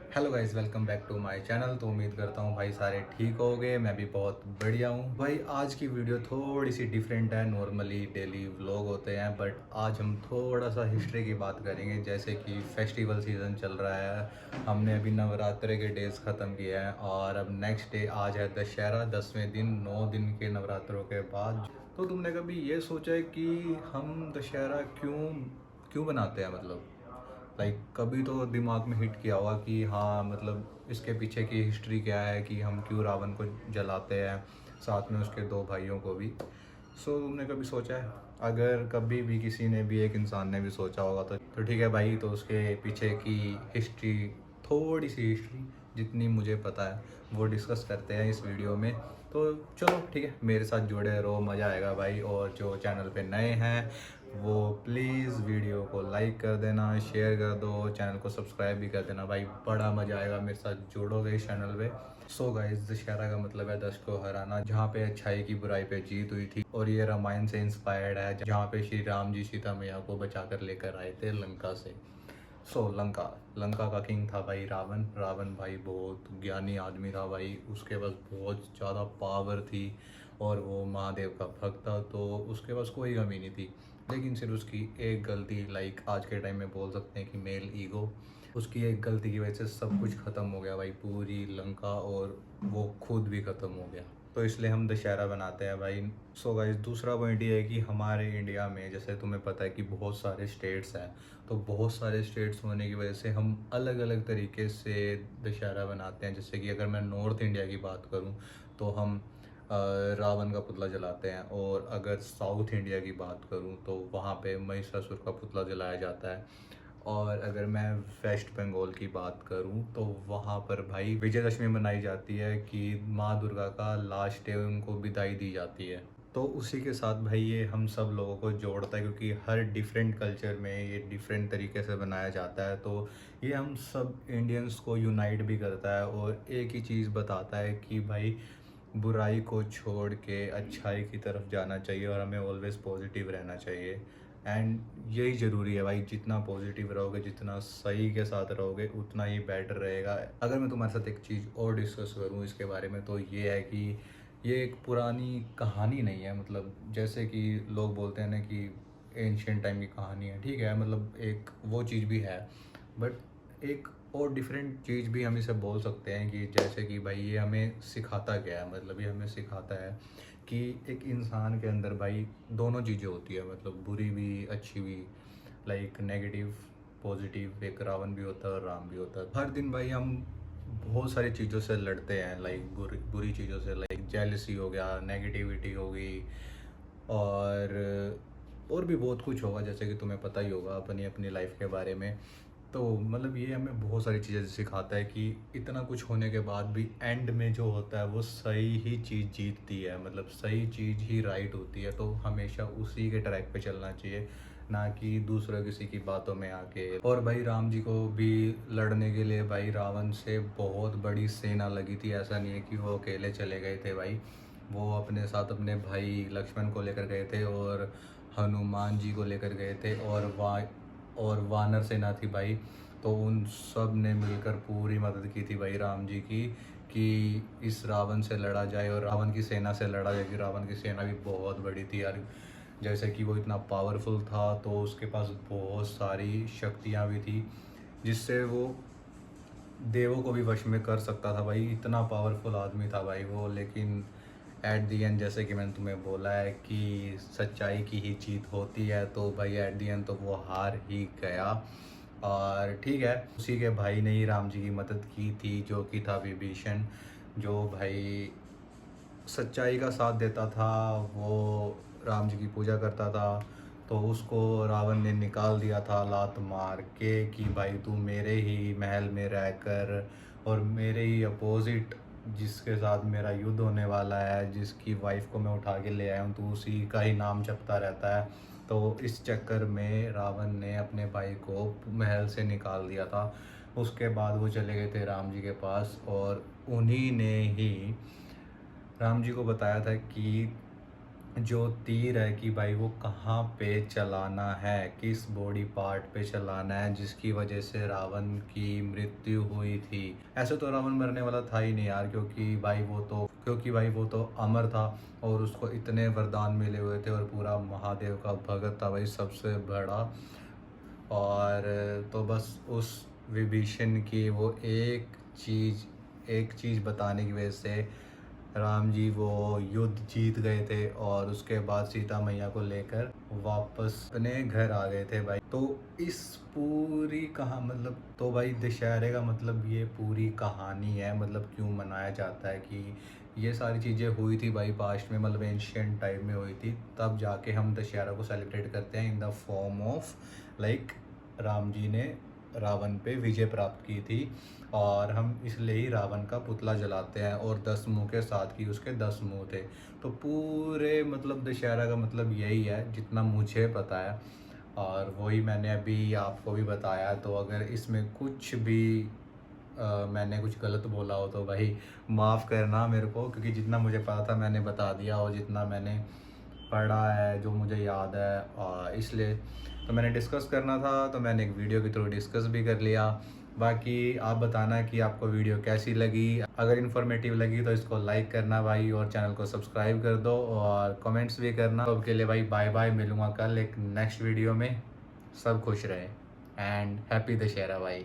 Hello guys, welcome back to my channel. तो उम्मीद करता हूँ भाई सारे ठीक होंगे। मैं भी बहुत बढ़िया हूँ भाई। आज की वीडियो थोड़ी सी डिफरेंट है। नॉर्मली डेली व्लॉग होते हैं, बट आज हम थोड़ा सा हिस्ट्री की बात करेंगे। जैसे कि फेस्टिवल सीज़न चल रहा है, हमने अभी नवरात्रे के डेज़ ख़त्म किए हैं और अब नेक्स्ट डे आज है दशहरा, 10वें दिन, 9 दिन के नवरात्रों के बाद। तो तुमने कभी ये सोचा है कि हम दशहरा क्यों क्यों बनाते हैं? मतलब कभी तो दिमाग में हिट किया होगा कि हाँ, मतलब इसके पीछे की हिस्ट्री क्या है कि हम क्यों रावण को जलाते हैं, साथ में उसके दो भाइयों को भी। तुमने कभी सोचा है? अगर कभी भी किसी ने भी, एक इंसान ने भी सोचा होगा तो ठीक है भाई। तो उसके पीछे की हिस्ट्री, थोड़ी सी हिस्ट्री जितनी मुझे पता है वो डिस्कस करते हैं इस वीडियो में। तो चलो ठीक है, मेरे साथ जुड़े रहो, मज़ा आएगा भाई। और जो चैनल पे नए हैं वो प्लीज़ वीडियो को लाइक कर देना, शेयर कर दो, चैनल को सब्सक्राइब भी कर देना भाई। बड़ा मज़ा आएगा, मेरे साथ जुड़ोगे इस चैनल पे। गाइस, दशहरा का मतलब है 10 को हराना, जहाँ पे अच्छाई की बुराई पे जीत हुई थी। और ये रामायण से इंस्पायर्ड है, जहाँ पे श्री राम जी सीता मैया को बचा कर लेकर आए थे लंका से। लंका लंका का किंग था भाई रावण। रावण भाई बहुत ज्ञानी आदमी था भाई, उसके पास बहुत ज़्यादा पावर थी और वो महादेव का भक्त था, तो उसके पास कोई कमी नहीं थी। लेकिन सिर्फ उसकी एक गलती, आज के टाइम में बोल सकते हैं कि मेल ईगो, उसकी एक गलती की वजह से सब कुछ ख़त्म हो गया भाई, पूरी लंका, और वो खुद भी ख़त्म हो गया। तो इसलिए हम दशहरा बनाते हैं भाई। गाइस, दूसरा पॉइंट ये है कि हमारे इंडिया में, जैसे तुम्हें पता है कि बहुत सारे स्टेट्स हैं, तो बहुत सारे स्टेट्स होने की वजह से हम अलग अलग तरीके से दशहरा बनाते हैं। जैसे कि अगर मैं नॉर्थ इंडिया की बात करूं तो हम रावण का पुतला जलाते हैं, और अगर साउथ इंडिया की बात करूं तो वहाँ पे महिषासुर का पुतला जलाया जाता है। और अगर मैं वेस्ट बंगाल की बात करूं तो वहाँ पर भाई विजयदशमी मनाई जाती है कि माँ दुर्गा का लास्ट डे उनको विदाई दी जाती है। तो उसी के साथ भाई ये हम सब लोगों को जोड़ता है, क्योंकि हर डिफरेंट कल्चर में ये डिफरेंट तरीके से बनाया जाता है। तो ये हम सब इंडियंस को यूनाइट भी करता है और एक ही चीज़ बताता है कि भाई बुराई को छोड़ के अच्छाई की तरफ जाना चाहिए और हमें ऑलवेज पॉजिटिव रहना चाहिए। एंड यही ज़रूरी है भाई, जितना पॉजिटिव रहोगे, जितना सही के साथ रहोगे, उतना ही बेटर रहेगा। अगर मैं तुम्हारे साथ एक चीज़ और डिस्कस करूँ इसके बारे में, तो ये है कि ये एक पुरानी कहानी नहीं है। मतलब जैसे कि लोग बोलते हैं ना कि एंशियंट टाइम की कहानी है, ठीक है, मतलब एक वो चीज़ भी है, बट एक और डिफरेंट चीज़ भी हम इसे बोल सकते हैं कि जैसे कि भाई ये हमें सिखाता क्या है। मतलब ये हमें सिखाता है कि एक इंसान के अंदर भाई दोनों चीज़ें होती है, मतलब बुरी भी अच्छी भी, नेगेटिव पॉजिटिव। एक रावण भी होता है और राम भी होता है। हर दिन भाई हम बहुत सारी चीज़ों से लड़ते हैं, बुरी बुरी चीज़ों से, जेलसी हो गया, नेगेटिविटी हो गई, और और भी बहुत कुछ होगा, जैसे कि तुम्हें पता ही होगा अपनी अपनी लाइफ के बारे में। तो मतलब ये हमें बहुत सारी चीज़ें सिखाता है कि इतना कुछ होने के बाद भी एंड में जो होता है वो सही ही चीज़ जीतती है, मतलब सही चीज़ ही राइट होती है। तो हमेशा उसी के ट्रैक पे चलना चाहिए, ना कि दूसरा किसी की बातों में आके। और भाई राम जी को भी लड़ने के लिए भाई रावण से बहुत बड़ी सेना लगी थी। ऐसा नहीं है कि वो अकेले चले गए थे भाई, वो अपने साथ अपने भाई लक्ष्मण को लेकर गए थे और हनुमान जी को लेकर गए थे, और वानर सेना थी भाई। तो उन सब ने मिलकर पूरी मदद की थी भाई राम जी की, कि इस रावण से लड़ा जाए और रावण की सेना से लड़ा जाए, कि रावण की सेना भी बहुत बड़ी थी यार। जैसे कि वो इतना पावरफुल था तो उसके पास बहुत सारी शक्तियाँ भी थी, जिससे वो देवों को भी वश में कर सकता था भाई। इतना पावरफुल आदमी था भाई वो। लेकिन एट दी एंड, जैसे कि मैंने तुम्हें बोला है कि सच्चाई की ही जीत होती है, तो भाई एट दी एंड तो वो हार ही गया। और ठीक है, उसी के भाई ने ही राम जी की मदद की थी, जो कि था विभीषण, जो भाई सच्चाई का साथ देता था। वो राम जी की पूजा करता था, तो उसको रावण ने निकाल दिया था लात मार के कि भाई तू मेरे ही महल में रहकर और मेरे ही अपोजिट, जिसके साथ मेरा युद्ध होने वाला है, जिसकी वाइफ को मैं उठा के ले आया हूँ, तो उसी का ही नाम जपता रहता है। तो इस चक्कर में रावण ने अपने भाई को महल से निकाल दिया था। उसके बाद वो चले गए थे राम जी के पास, और उन्हीं ने ही राम जी को बताया था कि जो तीर है कि भाई वो कहाँ पे चलाना है, किस बॉडी पार्ट पे चलाना है, जिसकी वजह से रावण की मृत्यु हुई हुई थी। ऐसे तो रावण मरने वाला था ही नहीं यार, क्योंकि भाई वो तो अमर था और उसको इतने वरदान मिले हुए थे और पूरा महादेव का भगत था भाई, सबसे बड़ा। और तो बस उस विभीषण की वो एक चीज़ बताने की वजह से राम जी वो युद्ध जीत गए थे और उसके बाद सीता मैया को लेकर वापस अपने घर आ गए थे भाई। तो इस पूरी कहा मतलब तो भाई दशहरे का मतलब ये पूरी कहानी है, मतलब क्यों मनाया जाता है कि ये सारी चीज़ें हुई थी भाई पास्ट में, मतलब एंशियंट टाइम में हुई थी, तब जाके हम दशहरा को सेलिब्रेट करते हैं in the form of like Ram ji ने रावण पे विजय प्राप्त की थी और हम इसलिए ही रावण का पुतला जलाते हैं और 10 मुंह के साथ की उसके 10 मुंह थे। तो पूरे मतलब दशहरा का मतलब यही है जितना मुझे पता है और वही मैंने अभी आपको भी बताया। तो अगर इसमें कुछ भी मैंने कुछ गलत बोला हो तो भाई माफ़ करना मेरे को, क्योंकि जितना मुझे पता था मैंने बता दिया और जितना मैंने पढ़ा है जो मुझे याद है इसलिए तो मैंने डिस्कस करना था तो मैंने एक वीडियो के थ्रू डिस्कस भी कर लिया। बाकी आप बताना कि आपको वीडियो कैसी लगी, अगर इन्फॉर्मेटिव लगी तो इसको लाइक करना भाई और चैनल को सब्सक्राइब कर दो और कमेंट्स भी करना। तो अब के लिए भाई बाय बाय, मिलूँगा कल एक नेक्स्ट वीडियो में। सब खुश रहे एंड हैप्पी दशहरा भाई।